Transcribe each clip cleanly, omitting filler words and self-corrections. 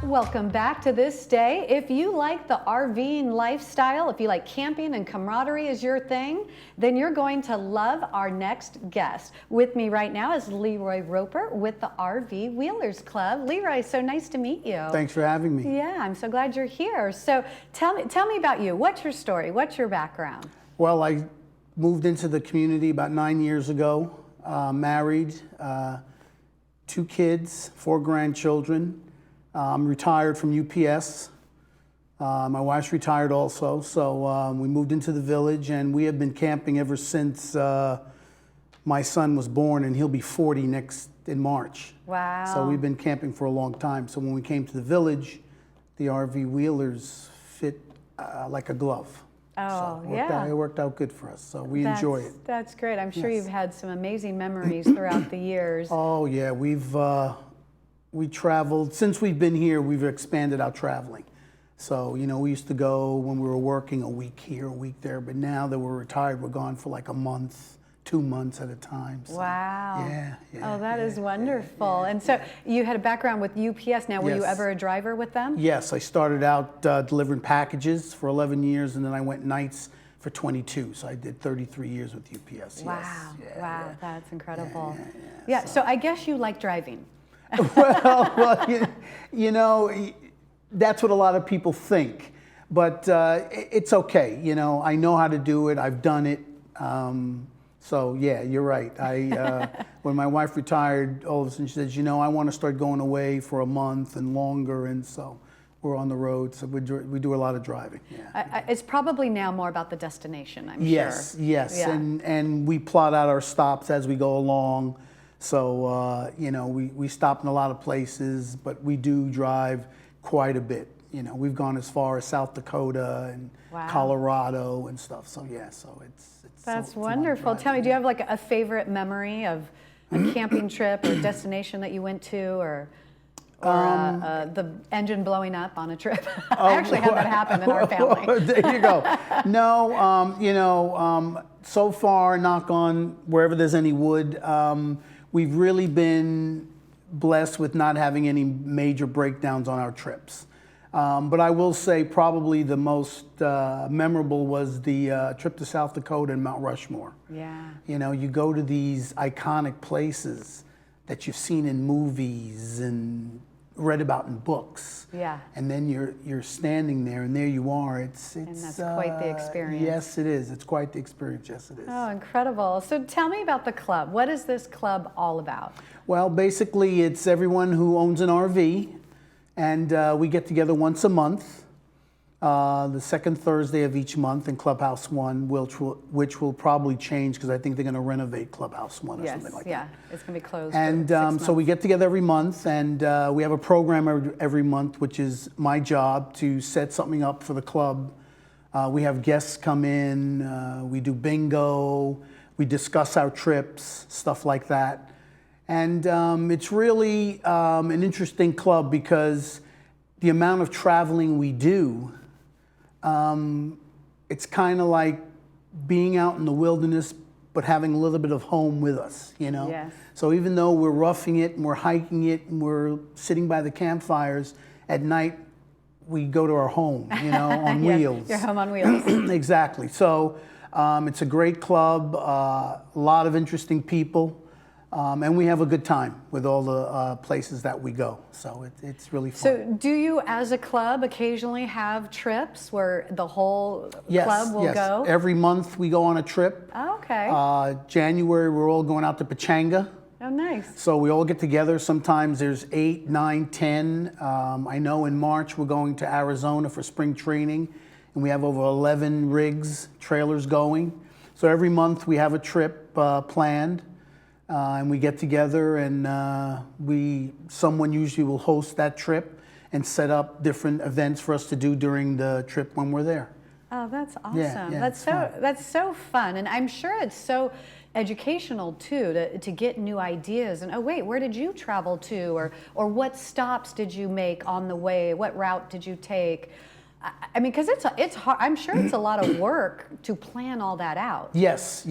Welcome back to This Day. If you like the RVing lifestyle, if you like camping and camaraderie is your thing, then you're going to love our next guest. With me right now is Leroy Roper with the RV Wheelers Club. Leroy, so nice to meet you. Thanks for having me. Yeah, I'm so glad you're here. So tell me about you. What's your story? What's your background? Well, I moved into the community about 9 years ago, married, 2 kids, 4 grandchildren. I'm retired from UPS. My wife's retired also, so we moved into the village, and we have been camping ever since my son was born, and he'll be 40 in March. Wow. So we've been camping for a long time. So when we came to the village, the RV Wheelers fit like a glove. Oh, so yeah. It worked out good for us, so we enjoy it. That's great. I'm sure Yes. you've had some amazing memories throughout the years. Oh, yeah. We traveled, since we've been here, we've expanded our traveling. So, you know, we used to go when we were working a week here, a week there, but now that we're retired, we're gone for like a month, 2 months at a time. So, wow. Yeah. Oh, that is wonderful. Yeah. And so you had a background with UPS. Now, were you ever a driver with them? Yes, I started out delivering packages for 11 years, and then I went nights for 22. So I did 33 years with UPS. Wow. Yes. Wow, that's incredible. Yeah, so I guess you like driving. well, you know, that's what a lot of people think, but it's okay. You know, I know how to do it. I've done it. So yeah, you're right. When my wife retired, all of a sudden she says, you know, I want to start going away for a month and longer, and so we're on the road. So we do a lot of driving. Yeah. It's probably now more about the destination, I'm sure. Yes, Yeah. and we plot out our stops as we go along. So, you know, we stop in a lot of places, but we do drive quite a bit. You know, we've gone as far as South Dakota and Colorado and stuff. So, yeah, so it's That's wonderful. Tell me, do you have like a favorite memory of a camping trip or destination that you went to, or the engine blowing up on a trip? I actually had that happen in our family. There you go. No, you know, so far, knock on wherever there's any wood, we've really been blessed with not having any major breakdowns on our trips. But I will say probably the most memorable was the trip to South Dakota and Mount Rushmore. Yeah. You know, you go to these iconic places that you've seen in movies and read about in books. Yeah. And then you're standing there, and there you are. It's and that's quite the experience. Yes, it is. It's quite the experience. Yes, it is. Oh, incredible. So tell me about the club. What is this club all about? Well, basically, it's everyone who owns an RV, and we get together once a month, the second Thursday of each month in Clubhouse 1, which will probably change because I think they're going to renovate Clubhouse 1 or something like that. Yeah, it's going to be closed. And for 6 months. so we get together every month, and we have a program every month, which is my job to set something up for the club. We have guests come in, we do bingo, we discuss our trips, stuff like that. And it's really an interesting club because the amount of traveling we do, it's kind of like being out in the wilderness, but having a little bit of home with us, you know? Yes. So even though we're roughing it and we're hiking it and we're sitting by the campfires, at night we go to our home, you know, on wheels. Your home on wheels. Exactly. So it's a great club, a lot of interesting people. And we have a good time with all the places that we go. So it's really fun. So do you, as a club, occasionally have trips where the whole club will go? Every month we go on a trip. Oh, okay. January, we're all going out to Pechanga. Oh, nice. So we all get together. Sometimes there's 8, 9, 10. I know in March we're going to Arizona for spring training. And we have over 11 rigs, trailers going. So every month we have a trip planned. And we get together, and someone usually will host that trip and set up different events for us to do during the trip when we're there. Oh, that's awesome. Yeah, that's so fun, and I'm sure it's so educational too to get new ideas. And oh wait, where did you travel to, or what stops did you make on the way? What route did you take? I mean, because it's hard. I'm sure it's a lot of work to plan all that out. Yes.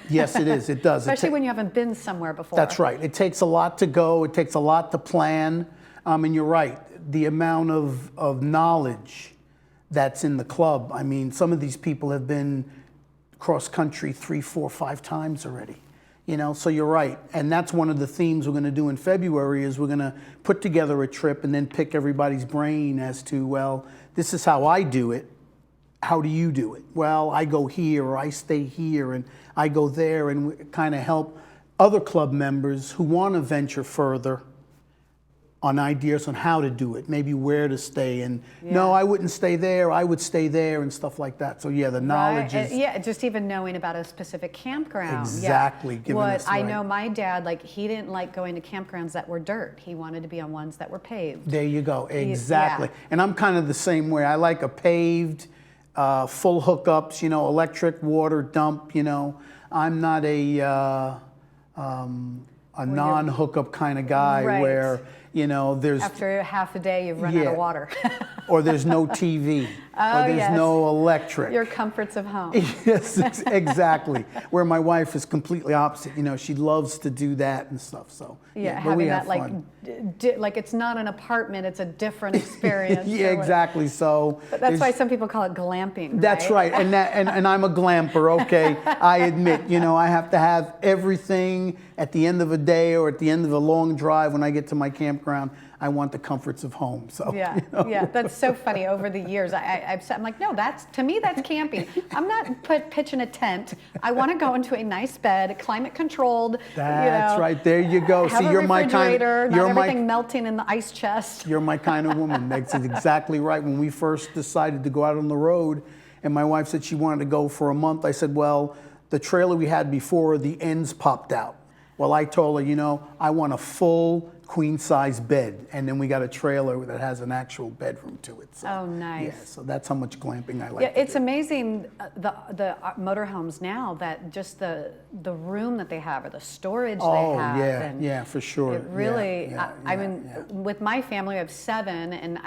Yes, it is. It does. Especially when you haven't been somewhere before. That's right. It takes a lot to go. It takes a lot to plan. And you're right. the amount of knowledge that's in the club. I mean, some of these people have been cross country 3, 4, 5 times already. You know, so you're right. And that's one of the themes we're going to do in February is we're going to put together a trip and then pick everybody's brain as to, well, this is how I do it. How do you do it? Well, I go here, or I stay here, and I go there, and kind of help other club members who want to venture further on ideas on how to do it, maybe where to stay, and no, I wouldn't stay there, I would stay there, and stuff like that. So yeah, the knowledge is... Yeah, just even knowing about a specific campground. Exactly. Yeah. I know my dad, like, he didn't like going to campgrounds that were dirt. He wanted to be on ones that were paved. There you go, exactly. And I'm kind of the same way. I like a paved, full hookups, you know, electric, water, dump, you know. I'm not a non-hookup kind of guy where... You know, there's... After half a day, you've run out of water. Or there's no TV. Or there's no electric. Your comforts of home. Yes, exactly. Where my wife is completely opposite. You know, she loves to do that and stuff. So yeah, but having we that have fun. like it's not an apartment; it's a different experience. Yeah, exactly. So but that's why some people call it glamping. That's right. And I'm a glamper. Okay, I admit. You know, I have to have everything at the end of a day or at the end of a long drive when I get to my campground. I want the comforts of home. So yeah, you know. Yeah, that's so funny. Over the years, I'm like, no, to me that's camping. I'm not pitching a tent. I want to go into a nice bed, climate controlled. That's right. There you go. Have See, you're my kind. Not everything melting in the ice chest. You're my kind of woman. That's exactly right. When we first decided to go out on the road, and my wife said she wanted to go for a month, I said, well, the trailer we had before, the ends popped out. Well, I told her, you know, I want a full queen-size bed, and then we got a trailer that has an actual bedroom to it. So, oh, nice. Yeah, so that's how much glamping I like. Yeah, it's amazing the motorhomes now that just the room that they have or the storage they have. Oh yeah, for sure. It really. I mean, with my family, we have 7, and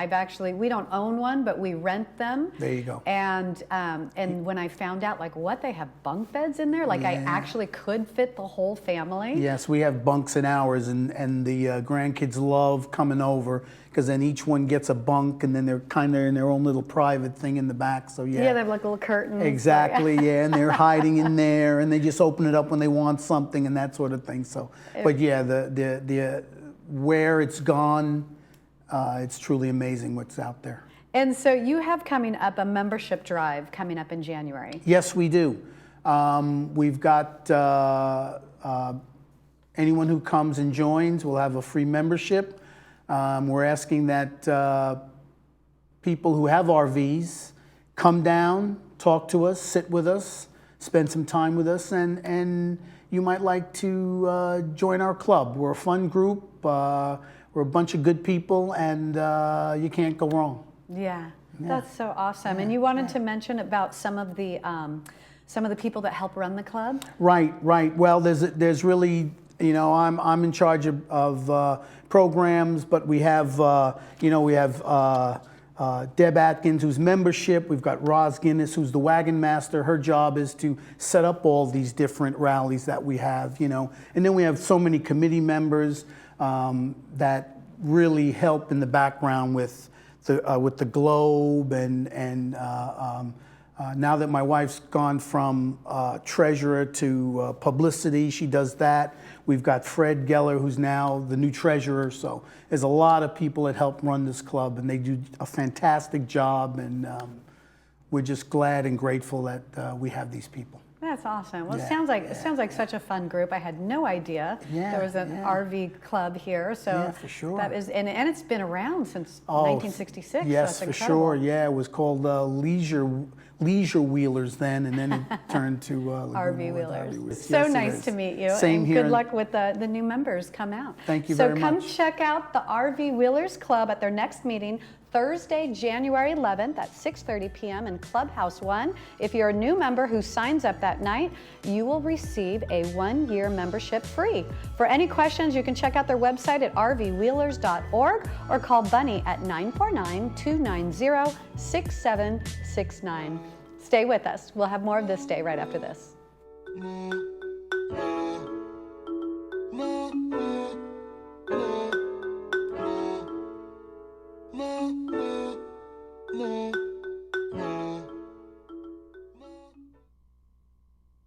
we don't own one, but we rent them. There you go. And when I found out like what they have bunk beds in there, like I actually could fit the whole family. Yes, we have bunks in ours, and the grandkids love coming over because then each one gets a bunk, and then they're kind of in their own little private thing in the back. So yeah, they have like little curtains. Exactly, yeah, and they're hiding in there, and they just open it up when they want something and that sort of thing. So, but yeah, the where it's gone, it's truly amazing what's out there. And so you have coming up a membership drive coming up in January. Yes, we do. We've got. Anyone who comes and joins will have a free membership. We're asking that people who have RVs come down, talk to us, sit with us, spend some time with us, and you might like to join our club. We're a fun group. We're a bunch of good people, and you can't go wrong. Yeah, that's so awesome. And you wanted to mention about some of the people that help run the club? Right. Well, there's really... You know, I'm in charge of programs, but we have Deb Atkins, who's membership. We've got Roz Guinness, who's the wagon master. Her job is to set up all these different rallies that we have. You know, and then we have so many committee members that really help in the background with the Globe and. Now that my wife's gone from treasurer to publicity, she does that. We've got Fred Geller, who's now the new treasurer. So there's a lot of people that help run this club, and they do a fantastic job. And we're just glad and grateful that we have these people. That's awesome. Well, it sounds like such a fun group. I had no idea there was an RV club here. So yeah, for sure. That is, and it's been around since 1966. Yes, so for sure. Yeah, it was called Leisure Wheelers then, and then it turned to RV Wheelers. Yes, So nice to meet you. Same and here. Good luck with the new members come out. Thank you very much. So come check out the RV Wheelers Club at their next meeting, Thursday, January 11th at 6:30 p.m. in Clubhouse 1. If you're a new member who signs up that night, you will receive a 1-year membership free. For any questions, you can check out their website at rvwheelers.org or call Bunny at 949-290-6769. Stay with us. We'll have more of this day right after this. no, no, no.